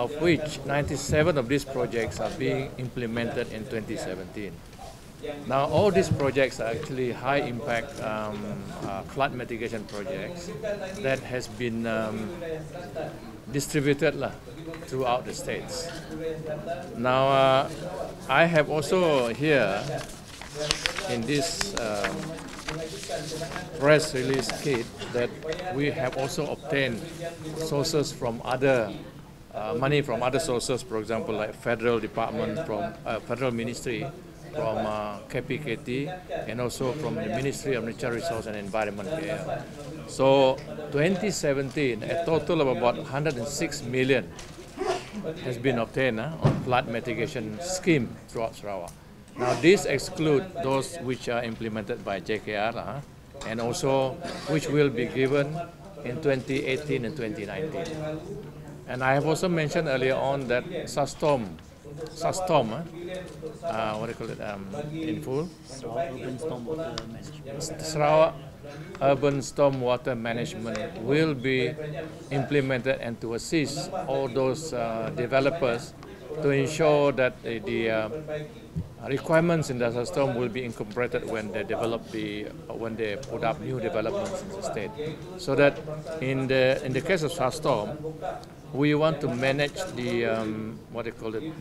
of which 97 of these projects are being implemented in 2017. Now, all these projects are actually high-impact flood mitigation projects that has been distributed throughout the states. Now, I have also here in this press release kit that we have also obtained sources from other money from other sources, for example, like federal department from federal ministry, from KPKT, and also from the Ministry of Natural Resources and Environment here. So 2017, a total of about 106 million has been obtained on flood mitigation scheme throughout Sarawak. Now these exclude those which are implemented by JKR and also which will be given in 2018 and 2019. And I have also mentioned earlier on that SASTOM, what do you call it in full? Sarawak Urban Stormwater Management will be implemented and to assist all those developers to ensure that the requirements in the SASTOM will be incorporated when they when they put up new developments in the state. So that in the case of SASTOM, we want to manage the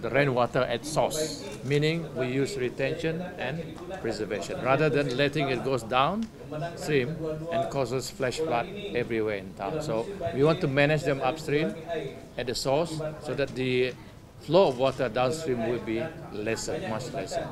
the rainwater at source, meaning we use retention and preservation rather than letting it goes downstream and causes flash flood everywhere in town. So we want to manage them upstream at the source so that the flow of water downstream will be lesser, much lesser.